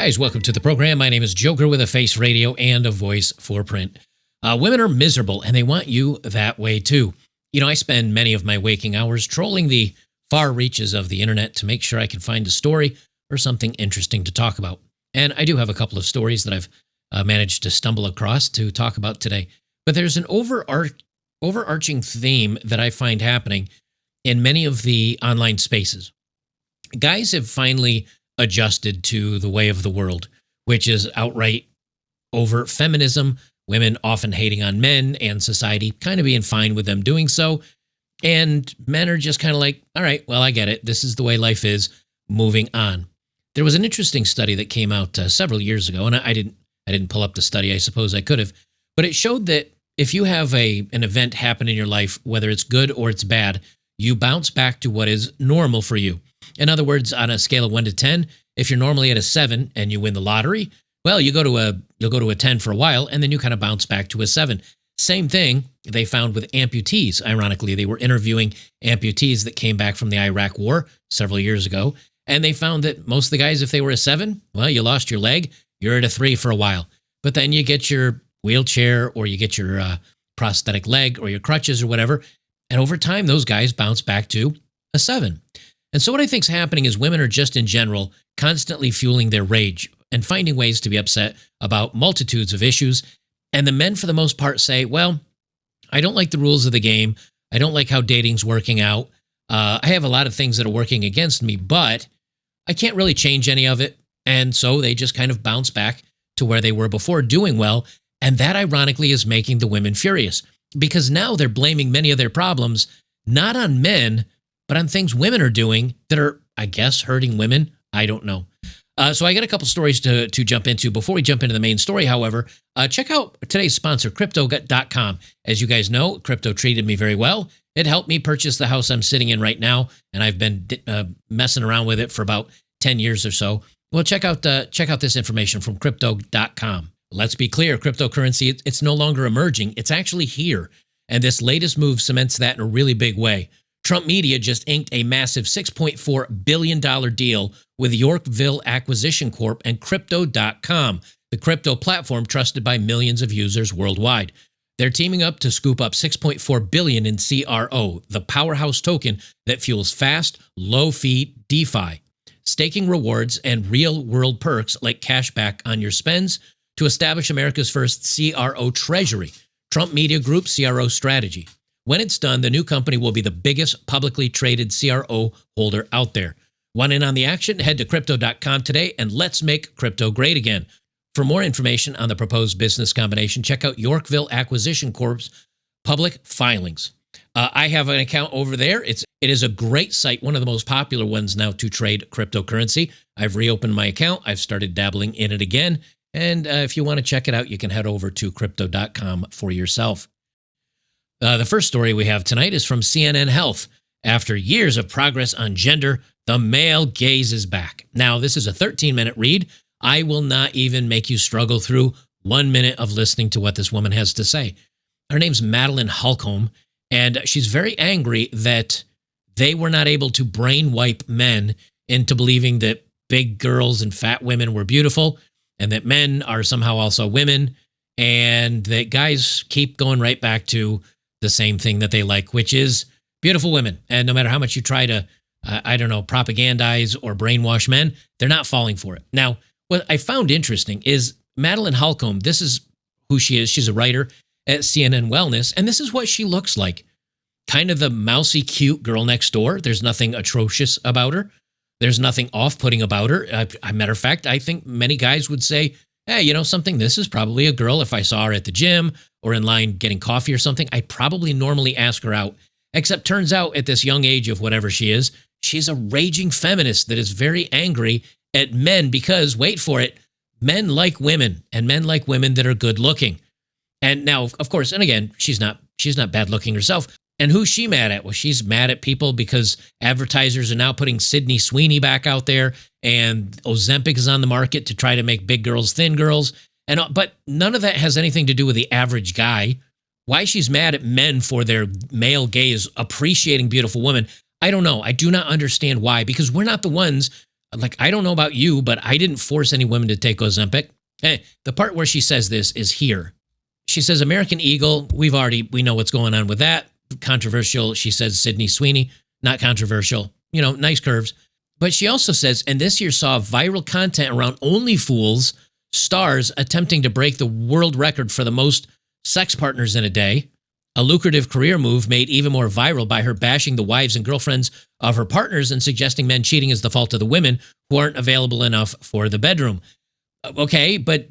guys, welcome to the program. My name is Joker with a face, radio, and a voice for print. Women are miserable, and they want you that way too. You know, I spend many of my waking hours trolling the far reaches of the internet to make sure I can find a story or something interesting to talk about. And I do have a couple of stories that I've managed to stumble across to talk about today. But there's an overarching theme that I find happening in many of the online spaces. Guys have finally adjusted to the way of the world, which is outright overt feminism, women often hating on men, and society kind of being fine with them doing so. And men are just kind of like, all right, well, I get it. This is the way life is, moving on. There was an interesting study that came out several years ago, and I didn't pull up the study. I suppose I could have, but it showed that if you have an event happen in your life, whether it's good or it's bad, you bounce back to what is normal for you. In other words, on a scale of 1 to 10, if you're normally at a 7 and you win the lottery, well, you'll go to a 10 for a while, and then you kind of bounce back to a 7. Same thing they found with amputees. Ironically, they were interviewing amputees that came back from the Iraq War several years ago, and they found that most of the guys, if they were a 7, well, you lost your leg, you're at a 3 for a while. But then you get your wheelchair or you get your prosthetic leg or your crutches or whatever, and over time, those guys bounce back to a 7. And so what I think is happening is women are just in general constantly fueling their rage and finding ways to be upset about multitudes of issues. And the men, for the most part, say, well, I don't like the rules of the game. I don't like how dating's working out. I have a lot of things that are working against me, but I can't really change any of it. And so they just kind of bounce back to where they were before, doing well. And that, ironically, is making the women furious, because now they're blaming many of their problems not on men, but on things women are doing that are, I guess, hurting women. I don't know. So I got a couple stories to jump into. Before we jump into the main story, however, check out today's sponsor, Crypto.com. As you guys know, crypto treated me very well. It helped me purchase the house I'm sitting in right now, and I've been messing around with it for about 10 years or so. Well, check out this information from Crypto.com. Let's be clear, cryptocurrency, it's no longer emerging. It's actually here. And this latest move cements that in a really big way. Trump Media just inked a massive $6.4 billion deal with Yorkville Acquisition Corp and Crypto.com, the crypto platform trusted by millions of users worldwide. They're teaming up to scoop up $6.4 billion in CRO, the powerhouse token that fuels fast, low-fee DeFi, staking rewards, and real-world perks like cashback on your spends to establish America's first CRO treasury, Trump Media Group CRO strategy. When it's done, the new company will be the biggest publicly traded CRO holder out there. Want in on the action? Head to Crypto.com today and let's make crypto great again. For more information on the proposed business combination, check out Yorkville Acquisition Corp's public filings. I have an account over there. It is a great site, one of the most popular ones now to trade cryptocurrency. I've reopened my account. I've started dabbling in it again. And if you want to check it out, you can head over to Crypto.com for yourself. The first story we have tonight is from CNN Health. After years of progress on gender, the male gaze is back. Now, this is a 13-minute read. I will not even make you struggle through 1 minute of listening to what this woman has to say. Her name's Madeline Holcomb, and she's very angry that they were not able to brainwipe men into believing that big girls and fat women were beautiful, and that men are somehow also women, and that guys keep going right back to the same thing that they like, which is beautiful women. And no matter how much you try to, propagandize or brainwash men, they're not falling for it. Now, what I found interesting is Madeline Holcomb, this is who she is. She's a writer at CNN Wellness, and this is what she looks like. Kind of the mousy, cute girl next door. There's nothing atrocious about her. There's nothing off-putting about her. As a matter of fact, I think many guys would say, hey, you know something, this is probably a girl. If I saw her at the gym or in line getting coffee or something, I'd probably normally ask her out. Except turns out at this young age of whatever she is, she's a raging feminist that is very angry at men because, wait for it, men like women, and men like women that are good looking. And now, of course, and again, she's not bad looking herself. And who's she mad at? Well, she's mad at people because advertisers are now putting Sydney Sweeney back out there, and Ozempic is on the market to try to make big girls thin girls. But none of that has anything to do with the average guy. Why she's mad at men for their male gaze appreciating beautiful women, I don't know. I do not understand why, because we're not the ones Like, I don't know about you, but I didn't force any women to take Ozempic. The part where she says this is here. She says, American Eagle, we know what's going on with that. Controversial. She says Sydney Sweeney, not controversial. Nice curves. But she also says, and this year saw viral content around OnlyFools stars attempting to break the world record for the most sex partners in a day. A lucrative career move made even more viral by her bashing the wives and girlfriends of her partners and suggesting men cheating is the fault of the women who aren't available enough for the bedroom. Okay, but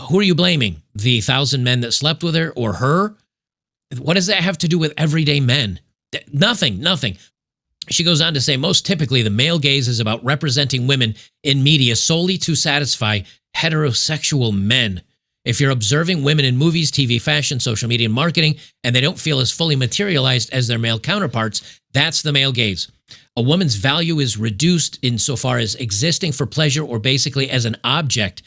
who are you blaming? The 1,000 men that slept with her or her? What does that have to do with everyday men? Nothing. She goes on to say, most typically, the male gaze is about representing women in media solely to satisfy heterosexual men. If you're observing women in movies, TV, fashion, social media, and marketing, and they don't feel as fully materialized as their male counterparts, that's the male gaze. A woman's value is reduced insofar as existing for pleasure or basically as an object.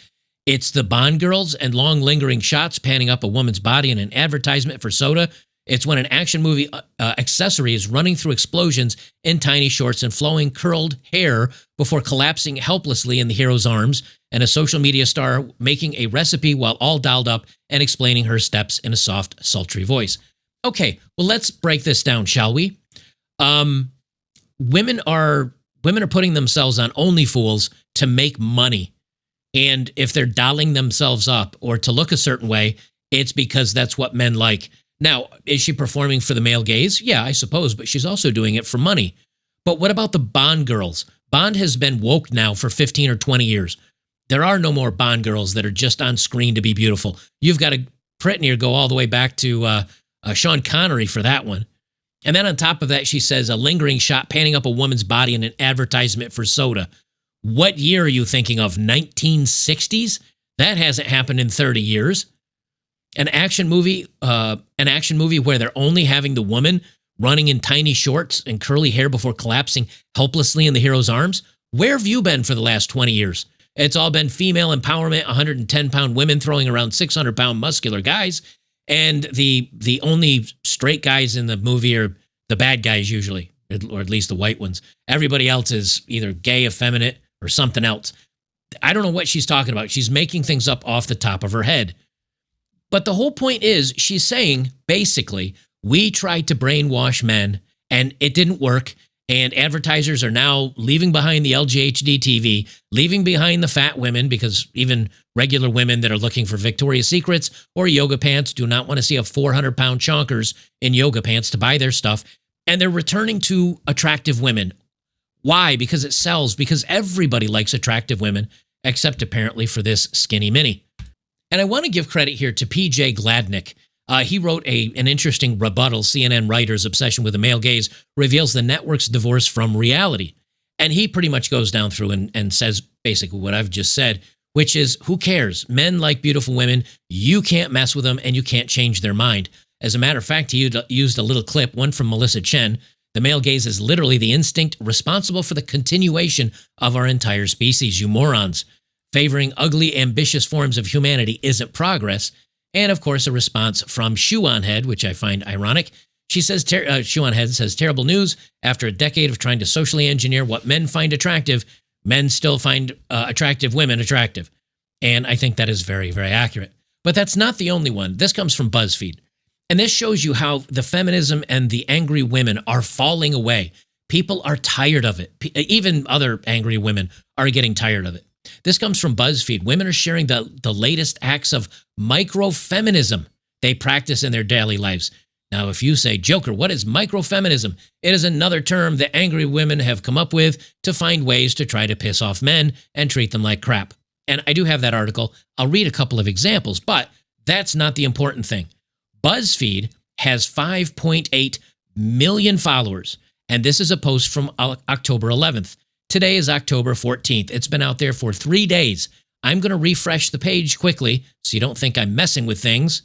It's the Bond girls and long lingering shots panning up a woman's body in an advertisement for soda. It's when an action movie accessory is running through explosions in tiny shorts and flowing curled hair before collapsing helplessly in the hero's arms, and a social media star making a recipe while all dolled up and explaining her steps in a soft, sultry voice. Okay, well, let's break this down, shall we? Women are putting themselves on OnlyFools to make money. And if they're dolling themselves up or to look a certain way, it's because that's what men like. Now, is she performing for the male gaze? Yeah, I suppose, but she's also doing it for money. But what about the Bond girls? Bond has been woke now for 15 or 20 years. There are no more Bond girls that are just on screen to be beautiful. You've got to pretty near go all the way back to Sean Connery for that one. And then on top of that, she says a lingering shot panning up a woman's body in an advertisement for soda. What year are you thinking of? 1960s? That hasn't happened in 30 years. An action movie where they're only having the woman running in tiny shorts and curly hair before collapsing helplessly in the hero's arms. Where have you been for the last 20 years? It's all been female empowerment, 110-pound women throwing around 600-pound muscular guys, and the only straight guys in the movie are the bad guys usually, or at least the white ones. Everybody else is either gay, effeminate, or something else. I don't know what she's talking about. She's making things up off the top of her head. But the whole point is, she's saying, basically, we tried to brainwash men, and it didn't work, and advertisers are now leaving behind the LGHD TV, leaving behind the fat women, because even regular women that are looking for Victoria's Secrets or yoga pants do not want to see a 400-pound chonkers in yoga pants to buy their stuff, and they're returning to attractive women. Why? Because it sells, because everybody likes attractive women, except apparently for this skinny mini. And I want to give credit here to P.J. Gladnick. He wrote an interesting rebuttal. CNN writer's obsession with the male gaze reveals the network's divorce from reality. And he pretty much goes down through and says basically what I've just said, which is, who cares? Men like beautiful women. You can't mess with them, and you can't change their mind. As a matter of fact, he used a little clip, one from Melissa Chen. The male gaze is literally the instinct responsible for the continuation of our entire species, you morons. Favoring ugly, ambitious forms of humanity isn't progress. And, of course, a response from Shoe on Head, which I find ironic. She says, Shoe on Head says, terrible news. After a decade of trying to socially engineer what men find attractive, men still find attractive women attractive. And I think that is very, very accurate. But that's not the only one. This comes from BuzzFeed. And this shows you how the feminism and the angry women are falling away. People are tired of it. Even other angry women are getting tired of it. This comes from BuzzFeed. Women are sharing the latest acts of microfeminism they practice in their daily lives. Now, if you say, Joker, what is microfeminism? It is another term that angry women have come up with to find ways to try to piss off men and treat them like crap. And I do have that article. I'll read a couple of examples, but that's not the important thing. BuzzFeed has 5.8 million followers, and this is a post from October 11th. Today is October 14th. It's been out there for 3 days. I'm going to refresh the page quickly so you don't think I'm messing with things.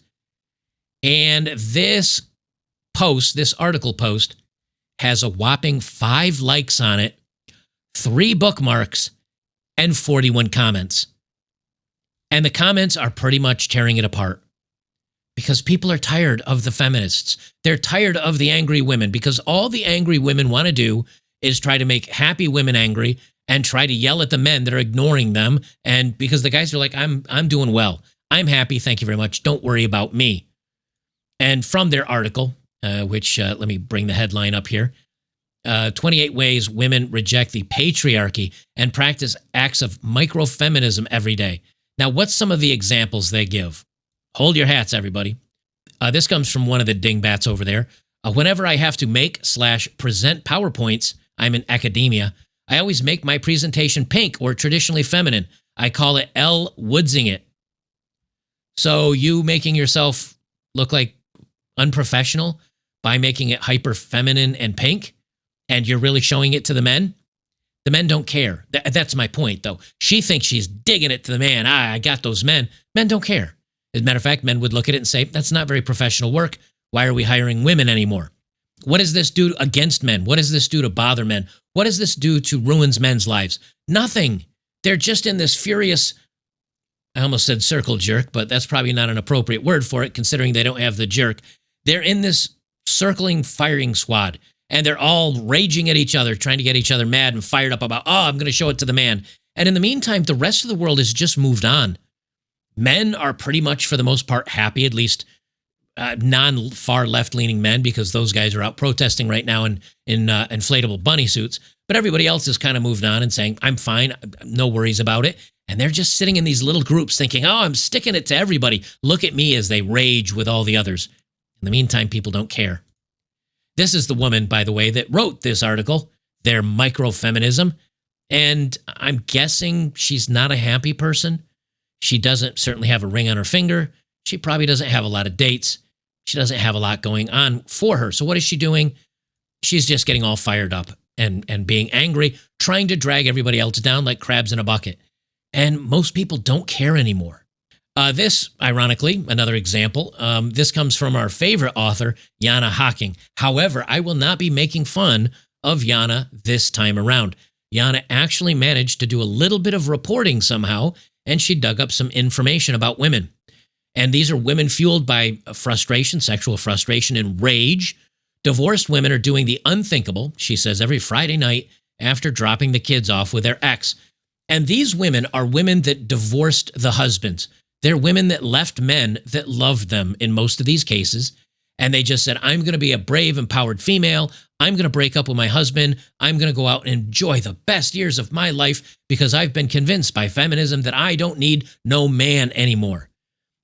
And this article post, has a whopping 5 likes on it, 3 bookmarks, and 41 comments. And the comments are pretty much tearing it apart. Because people are tired of the feminists. They're tired of the angry women, because all the angry women want to do is try to make happy women angry and try to yell at the men that are ignoring them. And because the guys are like, I'm doing well. I'm happy. Thank you very much. Don't worry about me. And from their article, which let me bring the headline up here, 28 ways women reject the patriarchy and practice acts of microfeminism every day. Now, what's some of the examples they give? Hold your hats, everybody. This comes from one of the dingbats over there. Whenever I have to make/present PowerPoints, I'm in academia, I always make my presentation pink or traditionally feminine. I call it L Woodsing it. So you making yourself look like unprofessional by making it hyper feminine and pink, and you're really showing it to the men? The men don't care. That's my point, though. She thinks she's digging it to the man. I got those men. Men don't care. As a matter of fact, men would look at it and say, that's not very professional work. Why are we hiring women anymore? What does this do against men? What does this do to bother men? What does this do to ruin men's lives? Nothing. They're just in this furious, I almost said circle jerk, but that's probably not an appropriate word for it considering they don't have the jerk. They're in this circling firing squad, and they're all raging at each other, trying to get each other mad and fired up about, I'm going to show it to the man. And in the meantime, the rest of the world has just moved on. Men are pretty much, for the most part, happy, at least non-far left-leaning men, because those guys are out protesting right now in inflatable bunny suits. But everybody else has kind of moved on and saying, I'm fine, no worries about it. And they're just sitting in these little groups thinking, I'm sticking it to everybody. Look at me, as they rage with all the others. In the meantime, people don't care. This is the woman, by the way, that wrote this article, their microfeminism. And I'm guessing she's not a happy person. She doesn't certainly have a ring on her finger. She probably doesn't have a lot of dates. She doesn't have a lot going on for her. So what is she doing? She's just getting all fired up and being angry, trying to drag everybody else down like crabs in a bucket. And most people don't care anymore. This, ironically, another example, this comes from our favorite author, Yana Hocking. However, I will not be making fun of Yana this time around. Yana actually managed to do a little bit of reporting somehow, and she dug up some information about women. And these are women fueled by frustration, sexual frustration, and rage. Divorced women are doing the unthinkable, she says, every Friday night after dropping the kids off with their ex. And these women are women that divorced the husbands. They're women that left men that loved them in most of these cases. And they just said, I'm going to be a brave, empowered female. I'm going to break up with my husband. I'm going to go out and enjoy the best years of my life because I've been convinced by feminism that I don't need no man anymore.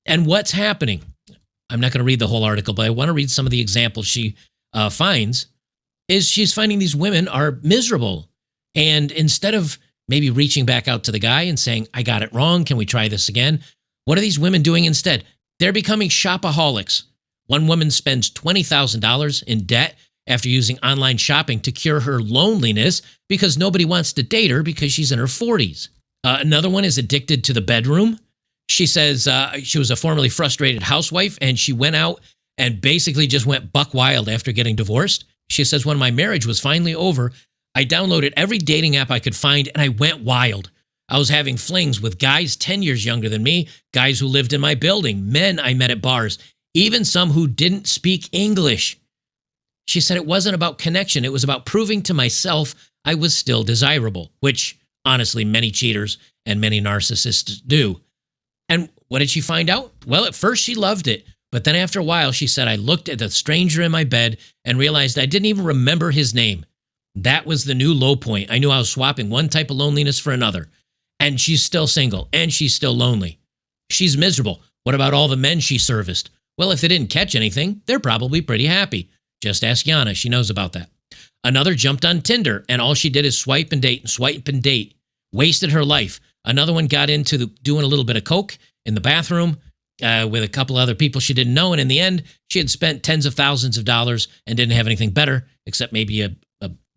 And what's happening? I'm not going to read the whole article, but I want to read some of the examples she finds. Is she's finding these women are miserable. And instead of maybe reaching back out to the guy and saying, I got it wrong, can we try this again? What are these women doing instead? They're becoming shopaholics. One woman spends $20,000 in debt after using online shopping to cure her loneliness because nobody wants to date her because she's in her 40s. Another one is addicted to the bedroom. She says she was a formerly frustrated housewife, and she went out and basically just went buck wild after getting divorced. She says, when my marriage was finally over, I downloaded every dating app I could find, and I went wild. I was having flings with guys 10 years younger than me, guys who lived in my building, men I met at bars, even some who didn't speak English. She said it wasn't about connection. It was about proving to myself I was still desirable, which honestly many cheaters and many narcissists do. And what did she find out? Well, at first she loved it. But then after a while, she said, I looked at the stranger in my bed and realized I didn't even remember his name. That was the new low point. I knew I was swapping one type of loneliness for another. And she's still single, and she's still lonely. She's miserable. What about all the men she serviced? Well, if they didn't catch anything, they're probably pretty happy. Just ask Yana. She knows about that. Another jumped on Tinder, and all she did is swipe and date and swipe and date. Wasted her life. Another one got into doing a little bit of coke in the bathroom with a couple other people she didn't know. And in the end, she had spent tens of thousands of dollars and didn't have anything better except maybe a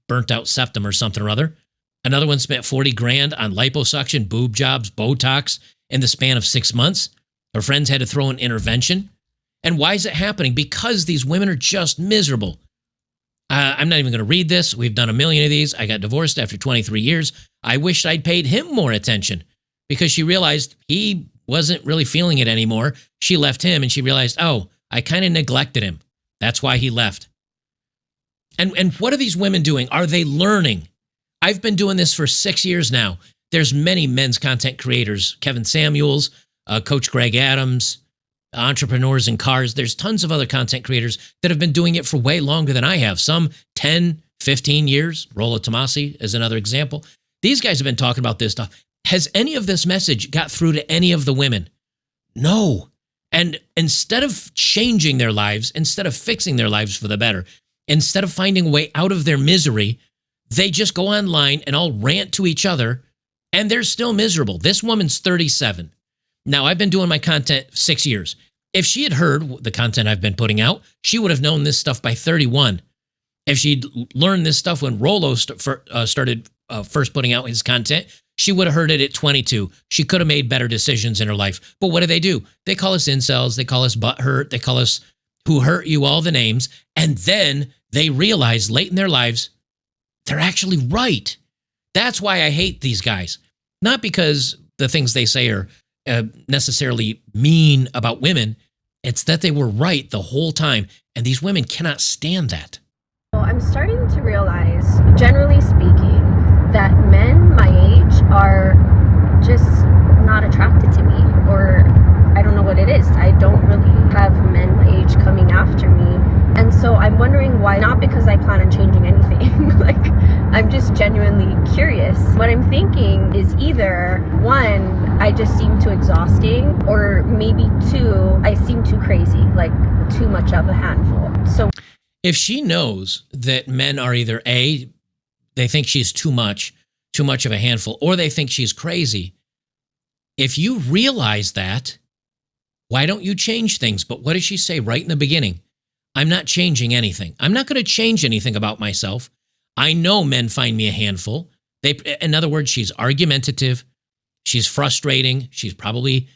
burnt out septum or something or other. Another one spent 40 grand on liposuction, boob jobs, Botox in the span of 6 months. Her friends had to throw an intervention. And why is it happening? Because these women are just miserable. I'm not even going to read this. We've done a million of these. I got divorced after 23 years. I wished I'd paid him more attention because she realized he wasn't really feeling it anymore. She left him and she realized, oh, I kind of neglected him. That's why he left. And what are these women doing? Are they learning? I've been doing this for 6 years now. There's many men's content creators, Kevin Samuels, Coach Greg Adams, Entrepreneurs in Cars. There's tons of other content creators that have been doing it for way longer than I have. Some 10, 15 years. Rollo Tomasi is another example. These guys have been talking about this stuff. Has any of this message got through to any of the women? No. And instead of changing their lives, instead of fixing their lives for the better, instead of finding a way out of their misery, they just go online and all rant to each other, and they're still miserable. This woman's 37. Now, I've been doing my content 6 years. If she had heard the content I've been putting out, she would have known this stuff by 31. If she'd learned this stuff when Rollo started first putting out his content, she would have heard it at 22. She could have made better decisions in her life. But what do? They call us incels. They call us butthurt. They call us who hurt you, all the names. And then they realize late in their lives, they're actually right. That's why I hate these guys. Not because the things they say are necessarily mean about women. It's that they were right the whole time. And these women cannot stand that. Well, I'm starting to realize, generally speaking, that men my age are just not attracted to me, or I don't know what it is. I don't really have men my age coming after me. And so I'm wondering why. Not because I plan on changing anything. Like, I'm just genuinely curious. What I'm thinking is either, one, I just seem too exhausting, or maybe two, I seem too crazy, like too much of a handful. So if she knows that men are either A, they think she's too much of a handful, or they think she's crazy, if you realize that, why don't you change things? But what does she say right in the beginning? I'm not changing anything. I'm not going to change anything about myself. I know men find me a handful. In other words, she's argumentative. She's frustrating. She's probably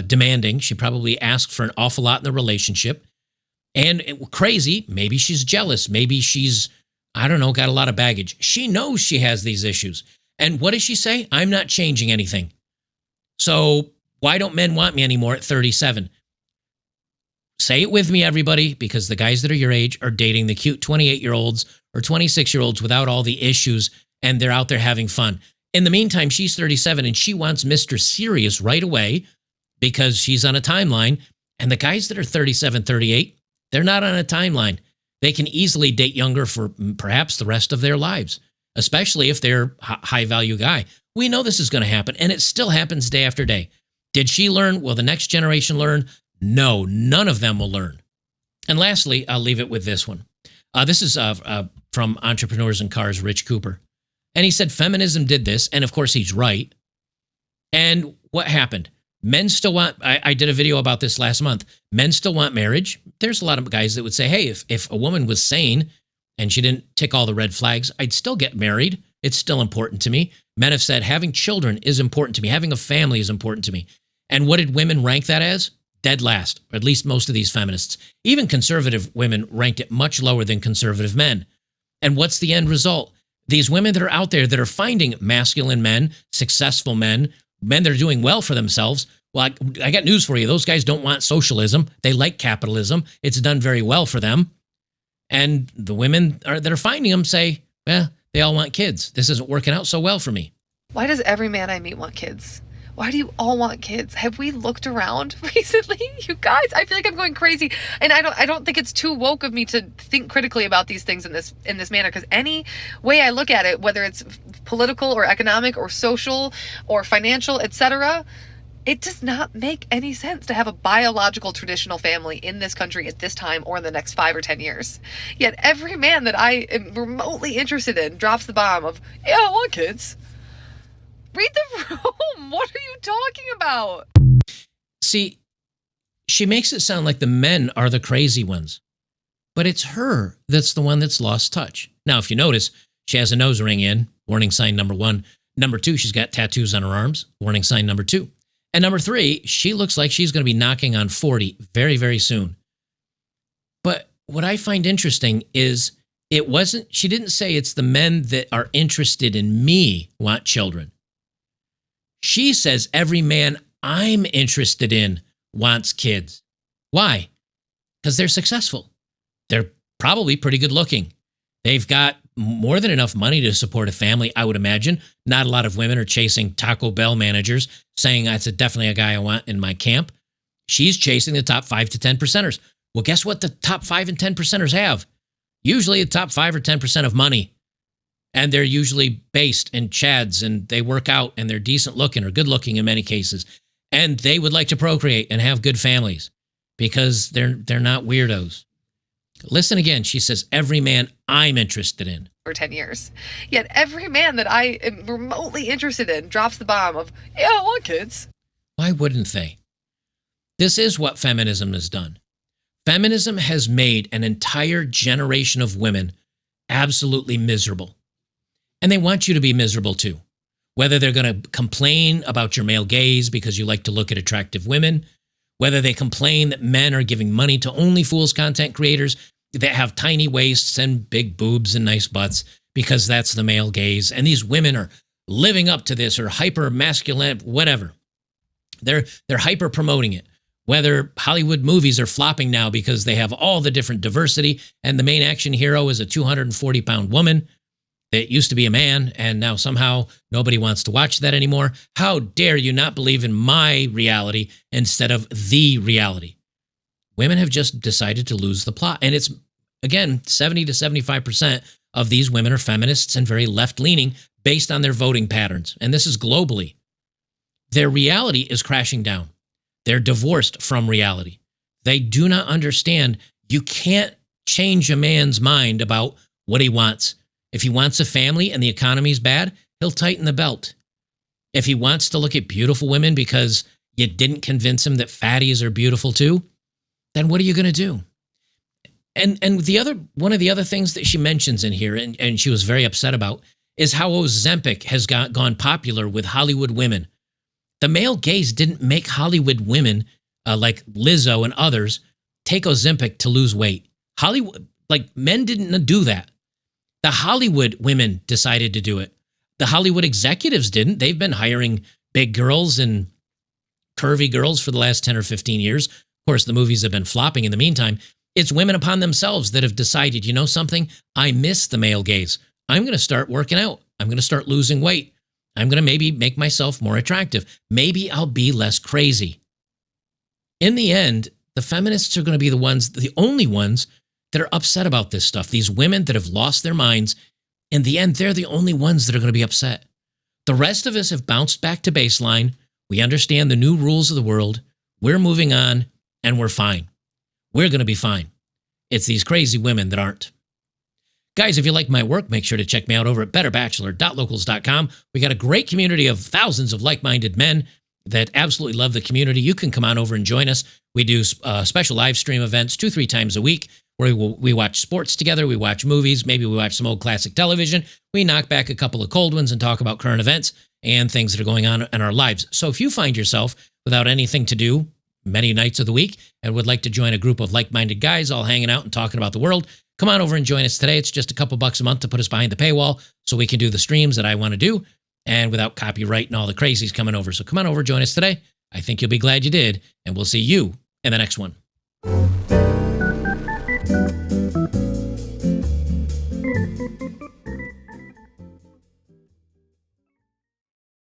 demanding. She probably asks for an awful lot in the relationship. And crazy, maybe she's jealous. Maybe she's, I don't know, got a lot of baggage. She knows she has these issues. And what does she say? I'm not changing anything. So why don't men want me anymore at 37? Say it with me, everybody, because the guys that are your age are dating the cute 28-year-olds or 26-year-olds without all the issues, and they're out there having fun. In the meantime, she's 37, and she wants Mr. Serious right away because she's on a timeline. And the guys that are 37, 38, they're not on a timeline. They can easily date younger for perhaps the rest of their lives, especially if they're a high-value guy. We know this is going to happen, and it still happens day after day. Did she learn? Will the next generation learn? No, none of them will learn. And lastly, I'll leave it with this one. This is from Entrepreneurs in Cars, Rich Cooper. And he said feminism did this, and of course he's right. And what happened? Men still want, I did a video about this last month. Men still want marriage. There's a lot of guys that would say, hey, if a woman was sane and she didn't tick all the red flags, I'd still get married. It's still important to me. Men have said having children is important to me. Having a family is important to me. And what did women rank that as? Dead last, or at least most of these feminists. Even conservative women ranked it much lower than conservative men. And what's the end result? These women that are out there that are finding masculine men, successful men that are doing well for themselves, well, I got news for you. Those guys don't want socialism. They like capitalism. It's done very well for them. And the women that are finding them say, they all want kids. This isn't working out so well for me. Why does every man I meet want kids? Why do you all want kids? Have we looked around recently? You guys, I feel like I'm going crazy. And I don't think it's too woke of me to think critically about these things in this manner, because any way I look at it, whether it's political or economic or social or financial, etc., it does not make any sense to have a biological traditional family in this country at this time or in the next 5 or 10 years. Yet every man that I am remotely interested in drops the bomb of, yeah, I want kids. Read the room. What are you talking about? See, she makes it sound like the men are the crazy ones, but it's her that's the one that's lost touch. Now, if you notice, she has a nose ring in, warning sign number 1. Number 2, she's got tattoos on her arms, warning sign number 2. And number 3, she looks like she's going to be knocking on 40 very, very soon. But what I find interesting is she didn't say it's the men that are interested in me want children. She says every man I'm interested in wants kids. Why? Because they're successful. They're probably pretty good looking. They've got more than enough money to support a family, I would imagine. Not a lot of women are chasing Taco Bell managers saying that's definitely a guy I want in my camp. She's chasing the top 5 to 10 percenters. Well, guess what the top 5 and 10 percenters have? Usually the top 5 or 10% of money. And they're usually based in chads, and they work out, and they're decent looking or good looking in many cases. And they would like to procreate and have good families because they're not weirdos. Listen again. She says, every man I'm interested in. For 10 years. Yet every man that I am remotely interested in drops the bomb of, yeah, I want kids. Why wouldn't they? This is what feminism has done. Feminism has made an entire generation of women absolutely miserable. And they want you to be miserable too. Whether they're going to complain about your male gaze because you like to look at attractive women, whether they complain that men are giving money to OnlyFools content creators that have tiny waists and big boobs and nice butts because that's the male gaze. And these women are living up to this or hyper masculine, whatever. They're hyper promoting it. Whether Hollywood movies are flopping now because they have all the different diversity and the main action hero is a 240-pound woman that used to be a man and now somehow nobody wants to watch that anymore. How dare you not believe in my reality instead of the reality? Women have just decided to lose the plot. And it's, again, 70 to 75% of these women are feminists and very left-leaning based on their voting patterns. And this is globally. Their reality is crashing down. They're divorced from reality. They do not understand you can't change a man's mind about what he wants. If he wants a family and the economy's bad, he'll tighten the belt. If he wants to look at beautiful women because you didn't convince him that fatties are beautiful too, then what are you going to do? And one of the other things that she mentions in here, and she was very upset about, is how Ozempic has gone popular with Hollywood women. The male gaze didn't make Hollywood women like Lizzo and others take Ozempic to lose weight. Hollywood, like men didn't do that. The Hollywood women decided to do it. The Hollywood executives didn't. They've been hiring big girls and curvy girls for the last 10 or 15 years. Of course, the movies have been flopping in the meantime. It's women upon themselves that have decided, you know something? I miss the male gaze. I'm going to start working out. I'm going to start losing weight. I'm going to maybe make myself more attractive. Maybe I'll be less crazy. In the end, the feminists are going to be the only ones that are upset about this stuff. These women that have lost their minds, in the end, they're the only ones that are going to be upset. The rest of us have bounced back to baseline. We understand the new rules of the world. We're moving on, and we're fine. We're going to be fine. It's these crazy women that aren't. Guys, if you like my work, make sure to check me out over at betterbachelor.locals.com. We got a great community of thousands of like-minded men that absolutely love the community. You can come on over and join us. We do special live stream events 2-3 times a week where we watch sports together, we watch movies, maybe we watch some old classic television. We knock back a couple of cold ones and talk about current events and things that are going on in our lives. So if you find yourself without anything to do many nights of the week and would like to join a group of like-minded guys all hanging out and talking about the world, come on over and join us today. It's just a couple bucks a month to put us behind the paywall so we can do the streams that I want to do and without copyright and all the crazies coming over. So come on over, join us today. I think you'll be glad you did, and we'll see you in the next one.